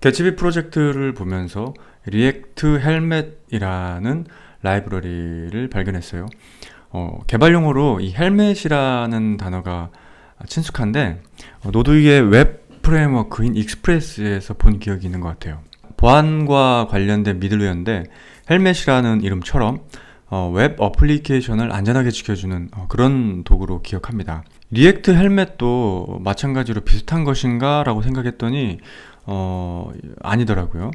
개츠비 프로젝트를 보면서 리액트 헬멧이라는 라이브러리를 발견했어요. 개발용어로 이 헬멧이라는 단어가 친숙한데 노드의 웹 프레임워크인 익스프레스에서 본 기억이 있는 것 같아요. 보안과 관련된 미들웨어인데 헬멧이라는 이름처럼 웹 어플리케이션을 안전하게 지켜주는 그런 도구로 기억합니다. 리액트 헬멧도 마찬가지로 비슷한 것인가 라고 생각했더니 아니더라고요.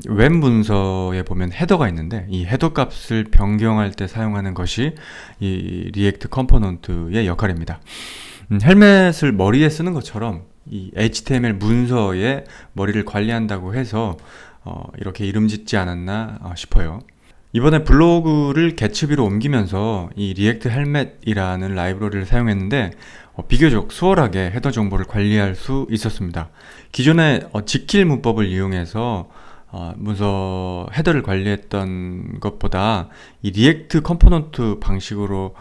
웹 문서에 보면 헤더가 있는데 이 헤더 값을 변경할 때 사용하는 것이 이 리액트 컴포넌트의 역할입니다. 헬멧을 머리에 쓰는 것처럼 이 HTML 문서에 머리를 관리한다고 해서 이렇게 이름 짓지 않았나 싶어요. 이번에 블로그를 개츠비로 옮기면서 이 리액트 헬멧이라는 라이브러리를 사용했는데 비교적 수월하게 헤더 정보를 관리할 수 있었습니다. 기존에 지킬 문법을 이용해서 문서 헤더를 관리했던 것보다 이 리액트 컴포넌트 방식으로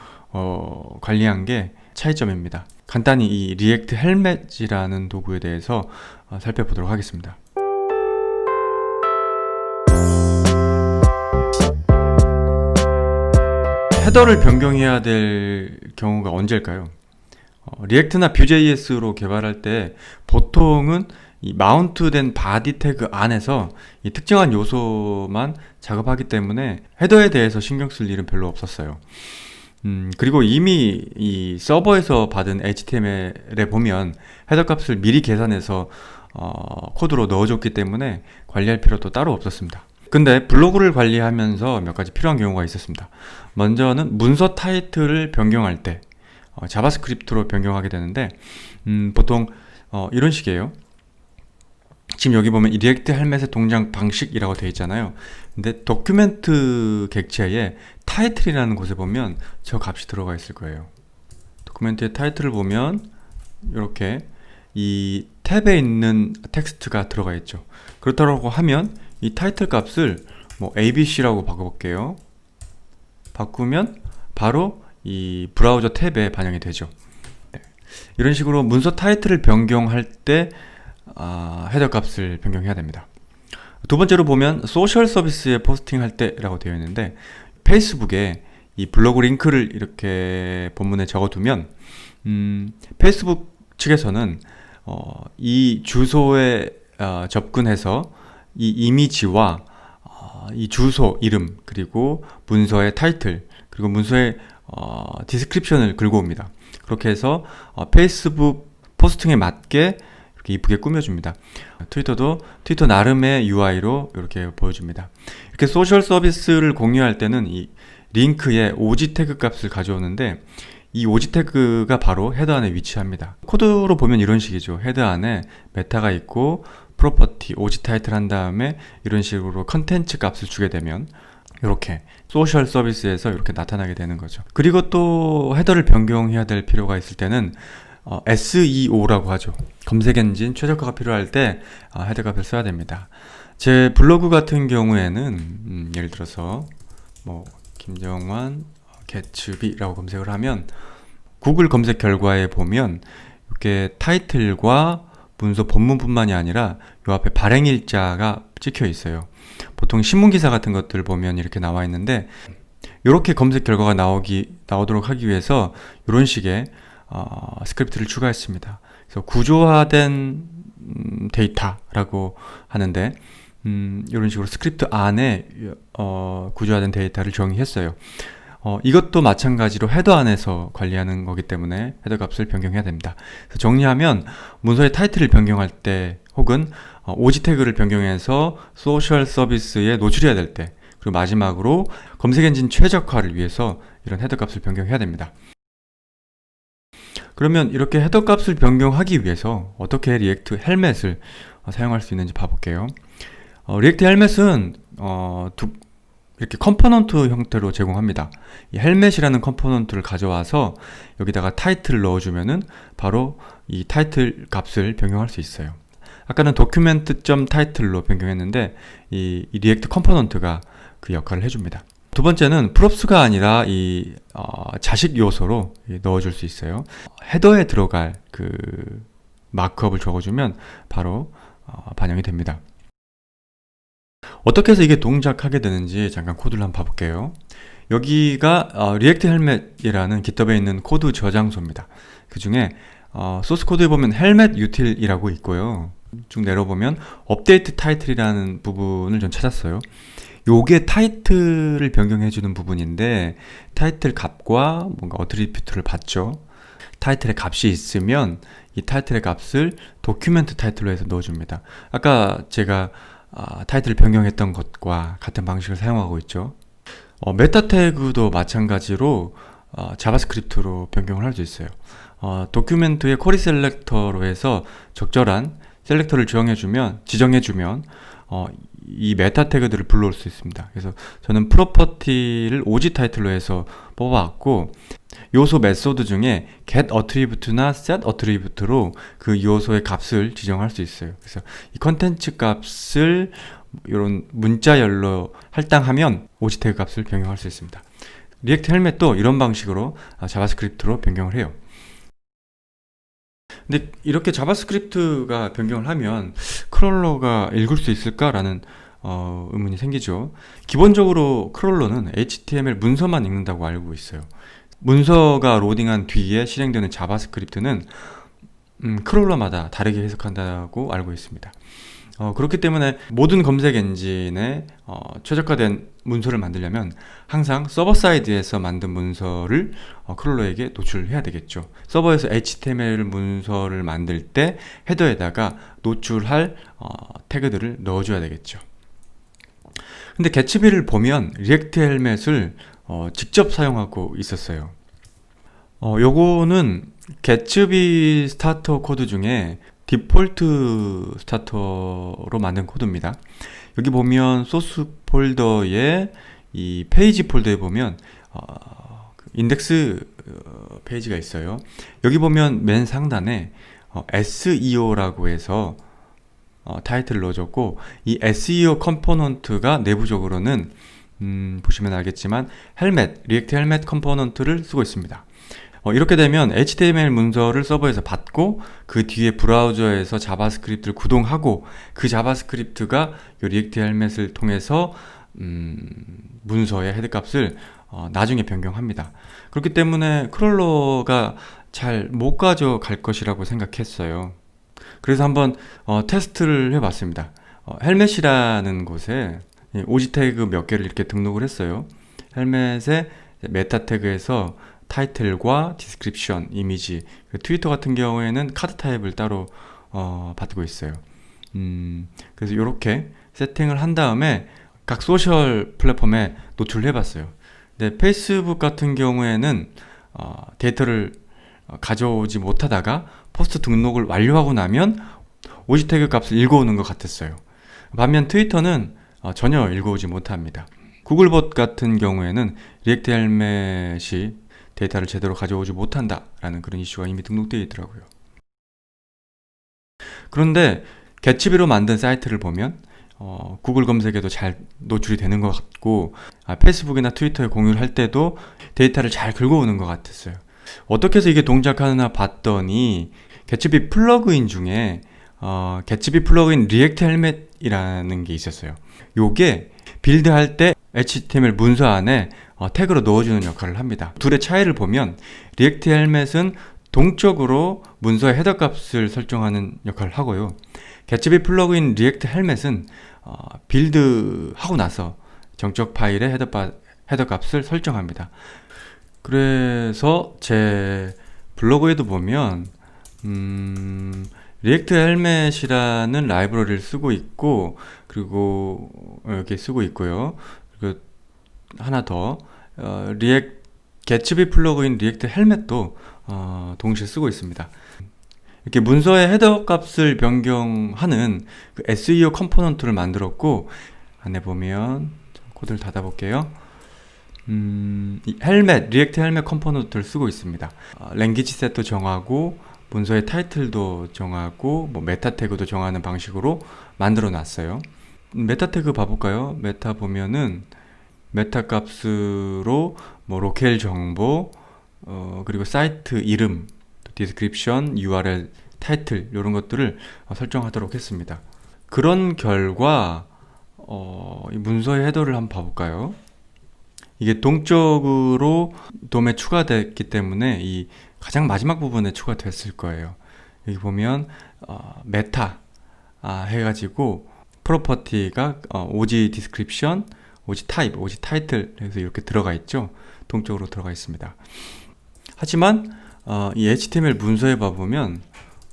관리한 게 차이점입니다. 간단히 이 리액트 헬멧이라는 도구에 대해서 살펴보도록 하겠습니다. 헤더를 변경해야 될 경우가 언제일까요? 리액트나 뷰.js로 개발할 때 보통은 이 마운트된 바디 태그 안에서 이 특정한 요소만 작업하기 때문에 헤더에 대해서 신경 쓸 일은 별로 없었어요. 그리고 이미 이 서버에서 받은 HTML에 보면 헤더 값을 미리 계산해서 코드로 넣어줬기 때문에 관리할 필요도 따로 없었습니다. 근데 블로그를 관리하면서 몇 가지 필요한 경우가 있었습니다. 먼저는 문서 타이틀을 변경할 때 자바스크립트로 변경하게 되는데 보통 이런 식이에요. 지금 여기 보면 이 리액트 헬멧의 동작 방식이라고 되어 있잖아요. 근데 도큐멘트 객체에 타이틀이라는 곳에 보면 저 값이 들어가 있을 거예요. 도큐멘트의 타이틀을 보면 이렇게 이 탭에 있는 텍스트가 들어가 있죠. 그렇다고 하면 이 타이틀 값을 뭐 ABC라고 바꿔볼게요. 바꾸면 바로 이 브라우저 탭에 반영이 되죠. 네. 이런 식으로 문서 타이틀을 변경할 때 헤더 값을 변경해야 됩니다. 두 번째로 보면 소셜 서비스에 포스팅할 때라고 되어 있는데 페이스북에 이 블로그 링크를 이렇게 본문에 적어두면 페이스북 측에서는 이 주소에 접근해서 이 이미지와 이 주소 이름 그리고 문서의 타이틀 그리고 문서의 디스크립션을 긁어 옵니다. 그렇게 해서 페이스북 포스팅에 맞게 이렇게 이쁘게 꾸며줍니다. 트위터도 트위터 나름의 UI로 이렇게 보여줍니다. 이렇게 소셜 서비스를 공유할 때는 이 링크에 오지 태그 값을 가져오는데 이 오지 태그가 바로 헤더 안에 위치합니다. 코드로 보면 이런 식이죠. 헤더 안에 메타가 있고 프로퍼티, 오지 타이틀 한 다음에 이런 식으로 컨텐츠 값을 주게 되면 이렇게 소셜 서비스에서 이렇게 나타나게 되는 거죠. 그리고 또 헤더를 변경해야 될 필요가 있을 때는 SEO라고 하죠. 검색 엔진 최적화가 필요할 때 헤더 값을 써야 됩니다. 제 블로그 같은 경우에는 예를 들어서 뭐 김정환 개츠비라고 검색을 하면 구글 검색 결과에 보면 이렇게 타이틀과 문서 본문뿐만이 아니라 요 앞에 발행일자가 찍혀 있어요. 보통 신문기사 같은 것들 보면 이렇게 나와 있는데 이렇게 검색 결과가 나오도록 하기 위해서 이런 식의 스크립트를 추가했습니다. 그래서 구조화된 데이터라고 하는데 이런 식으로 스크립트 안에 구조화된 데이터를 정의했어요. 이것도 마찬가지로 헤더 안에서 관리하는 거기 때문에 헤더 값을 변경해야 됩니다. 그래서 정리하면 문서의 타이틀을 변경할 때 혹은 오지 태그를 변경해서 소셜 서비스에 노출해야 될 때 그리고 마지막으로 검색 엔진 최적화를 위해서 이런 헤더 값을 변경해야 됩니다. 그러면 이렇게 헤더 값을 변경하기 위해서 어떻게 리액트 헬멧을 사용할 수 있는지 봐볼게요. 리액트 헬멧은 이렇게 컴포넌트 형태로 제공합니다. 이 헬멧이라는 컴포넌트를 가져와서 여기다가 타이틀을 넣어주면은 바로 이 타이틀 값을 변경할 수 있어요. 아까는 document.title로 변경했는데 이 리액트 컴포넌트가 그 역할을 해줍니다. 두 번째는 프롭스가 아니라 이 자식 요소로 넣어줄 수 있어요. 헤더에 들어갈 그 마크업을 적어주면 바로 반영이 됩니다. 어떻게 해서 이게 동작하게 되는지 잠깐 코드를 한번 봐볼게요. 여기가 리액트 헬멧이라는 GitHub에 있는 코드 저장소입니다. 그 중에 소스 코드에 보면 헬멧 유틸이라고 있고요. 쭉 내려보면 업데이트 타이틀이라는 부분을 전 찾았어요. 요게 타이틀을 변경해주는 부분인데 타이틀 값과 뭔가 어트리뷰트를 받죠. 타이틀의 값이 있으면 이 타이틀의 값을 도큐멘트 타이틀로 해서 넣어줍니다. 아까 제가 타이틀을 변경했던 것과 같은 방식을 사용하고 있죠. 메타 태그도 마찬가지로 자바스크립트로 변경을 할 수 있어요. 도큐멘트의 쿼리 셀렉터로 해서 적절한 셀렉터를 지정해주면 이 메타 태그들을 불러올 수 있습니다. 그래서 저는 프로퍼티를 오지 타이틀로 해서 뽑아왔고 요소 메소드 중에 get attribute나 set attribute로 그 요소의 값을 지정할 수 있어요. 그래서 이 컨텐츠 값을 이런 문자열로 할당하면 오지 태그 값을 변경할 수 있습니다. 리액트 헬멧도 이런 방식으로 자바스크립트로 변경을 해요. 근데 이렇게 자바스크립트가 변경을 하면 크롤러가 읽을 수 있을까라는 의문이 생기죠. 기본적으로 크롤러는 HTML 문서만 읽는다고 알고 있어요. 문서가 로딩한 뒤에 실행되는 자바스크립트는 크롤러마다 다르게 해석한다고 알고 있습니다. 그렇기 때문에 모든 검색 엔진에 최적화된 문서를 만들려면 항상 서버 사이드에서 만든 문서를 크롤러에게 노출해야 되겠죠. 서버에서 HTML 문서를 만들 때 헤더에다가 노출할 태그들을 넣어줘야 되겠죠. 근데 개츠비를 보면 리액트 헬멧을 직접 사용하고 있었어요. 요거는 개츠비 스타터 코드 중에 디폴트 스타터로 만든 코드입니다. 여기 보면 소스 폴더에 이 페이지 폴더에 보면 인덱스 페이지가 있어요. 여기 보면 맨 상단에 SEO라고 해서 타이틀을 넣어줬고 이 SEO 컴포넌트가 내부적으로는 보시면 알겠지만 리액트 헬멧 컴포넌트를 쓰고 있습니다. 이렇게 되면 HTML 문서를 서버에서 받고 그 뒤에 브라우저에서 자바스크립트를 구동하고 그 자바스크립트가 이 리액트 헬멧을 통해서 문서의 헤드값을 나중에 변경합니다. 그렇기 때문에 크롤러가 잘 못 가져갈 것이라고 생각했어요. 그래서 한번 테스트를 해봤습니다. 헬멧이라는 곳에 오지 태그 몇 개를 이렇게 등록을 했어요. 헬멧의 메타 태그에서 타이틀과 디스크립션, 이미지, 트위터 같은 경우에는 카드 타입을 따로 받고 있어요. 그래서 이렇게 세팅을 한 다음에 각 소셜 플랫폼에 노출을 해봤어요. 근데 페이스북 같은 경우에는 데이터를 가져오지 못하다가 포스트 등록을 완료하고 나면 오지 태그 값을 읽어오는 것 같았어요. 반면 트위터는 전혀 읽어오지 못합니다. 구글봇 같은 경우에는 리액트 헬멧이 데이터를 제대로 가져오지 못한다라는 그런 이슈가 이미 등록되어 있더라고요. 그런데 개츠비로 만든 사이트를 보면 구글 검색에도 잘 노출이 되는 것 같고 페이스북이나 트위터에 공유를 할 때도 데이터를 잘 긁어오는 것 같았어요. 어떻게 해서 이게 동작하나 봤더니 개츠비 플러그인 중에 개츠비 플러그인 리액트 헬멧이라는 게 있었어요. 요게 빌드할 때 HTML 문서 안에 태그로 넣어주는 역할을 합니다. 둘의 차이를 보면 리액트 헬멧은 동적으로 문서의 헤더 값을 설정하는 역할을 하고요. 개츠비 플러그인 리액트 헬멧은 빌드하고 나서 정적 파일의 헤더 값을 설정합니다. 그래서 제 블로그에도 보면 리액트 헬멧이라는 라이브러리를 쓰고 있고 그리고 이렇게 쓰고 있고요. 그리고 하나 더 개츠비 플러그인 리액트 헬멧도 동시에 쓰고 있습니다. 이렇게 문서의 헤더 값을 변경하는 그 SEO 컴포넌트를 만들었고 안에 보면 코드를 닫아볼게요. 이 리액트 헬멧 컴포넌트를 쓰고 있습니다. 랭귀지 셋도 정하고 문서의 타이틀도 정하고 메타 태그도 정하는 방식으로 만들어 놨어요. 메타 태그 봐볼까요? 메타 보면은 메타 값으로 로케일 정보 그리고 사이트 이름, 디스크립션, URL, 타이틀 이런 것들을 설정하도록 했습니다. 그런 결과 이 문서의 헤더를 한번 봐볼까요? 이게 동적으로 돔에 추가됐기 때문에 이 가장 마지막 부분에 추가됐을 거예요. 여기 보면 메타 해가지고 프로퍼티가 OG 디스크립션, OG 타입, OG 타이틀 해서 이렇게 들어가 있죠. 동적으로 들어가 있습니다. 하지만 이 HTML 문서에 봐보면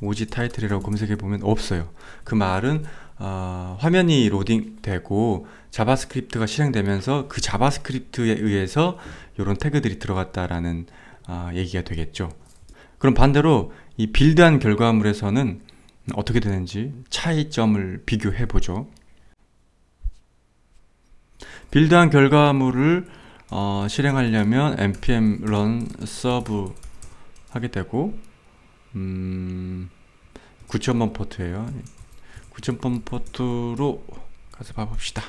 OG 타이틀이라고 검색해 보면 없어요. 그 말은 화면이 로딩되고 자바스크립트가 실행되면서 그 자바스크립트에 의해서 이런 태그들이 들어갔다라는 얘기가 되겠죠. 그럼 반대로 이 빌드한 결과물에서는 어떻게 되는지 차이점을 비교해 보죠. 빌드한 결과물을 실행하려면 npm run serve 하게 되고 9,000번 포트예요. 9,000번 포트로 가서 봐봅시다.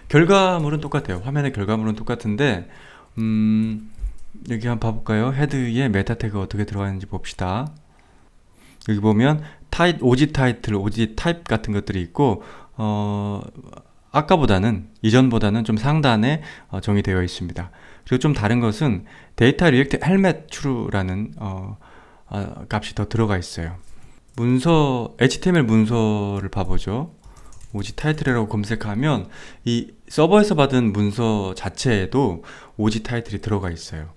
결과물은 똑같아요. 화면의 결과물은 똑같은데 여기 한번 봐볼까요? 헤드에 메타 태그 어떻게 들어가는지 봅시다. 여기 보면 OG 타이틀, OG 타입 같은 것들이 있고 아까보다는 이전보다는 좀 상단에 정의되어 있습니다. 그리고 좀 다른 것은 데이터 리액트 헬멧 true라는 값이 더 들어가 있어요. 문서 HTML 문서를 봐보죠. OG 타이틀이라고 검색하면 이 서버에서 받은 문서 자체에도 OG 타이틀이 들어가 있어요.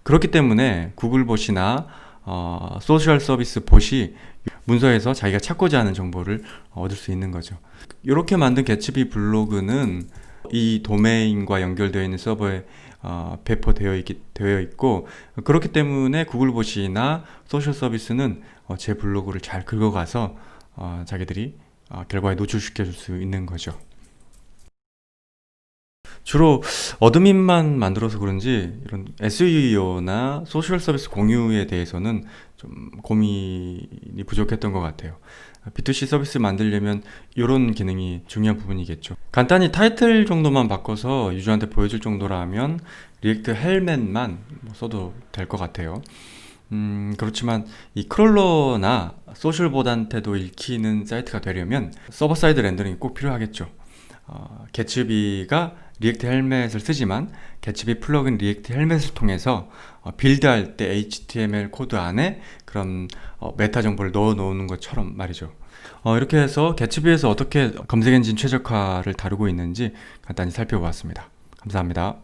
그렇기 때문에 구글 봇이나 소셜 서비스 봇이 문서에서 자기가 찾고자 하는 정보를 얻을 수 있는 거죠. 이렇게 만든 개츠비 블로그는 이 도메인과 연결되어 있는 서버에 배포되어 있고, 그렇기 때문에 구글 봇이나 소셜 서비스는 제 블로그를 잘 긁어가서 자기들이 결과에 노출시켜 줄 수 있는 거죠. 주로 어드민만 만들어서 그런지 이런 SEO나 소셜 서비스 공유에 대해서는 좀 고민이 부족했던 것 같아요. B2C 서비스 만들려면 이런 기능이 중요한 부분이겠죠. 간단히 타이틀 정도만 바꿔서 유저한테 보여줄 정도라면 리액트 헬멧만 써도 될 것 같아요. 그렇지만 이 크롤러나 소셜봇한테도 읽히는 사이트가 되려면 서버 사이드 렌더링이 꼭 필요하겠죠. 개츠비가 리액트 헬멧을 쓰지만 개츠비 플러그인 리액트 헬멧을 통해서 빌드할 때 HTML 코드 안에 그런 메타 정보를 넣어 놓는 것처럼 말이죠. 이렇게 해서 개츠비에서 어떻게 검색 엔진 최적화를 다루고 있는지 간단히 살펴보았습니다. 감사합니다.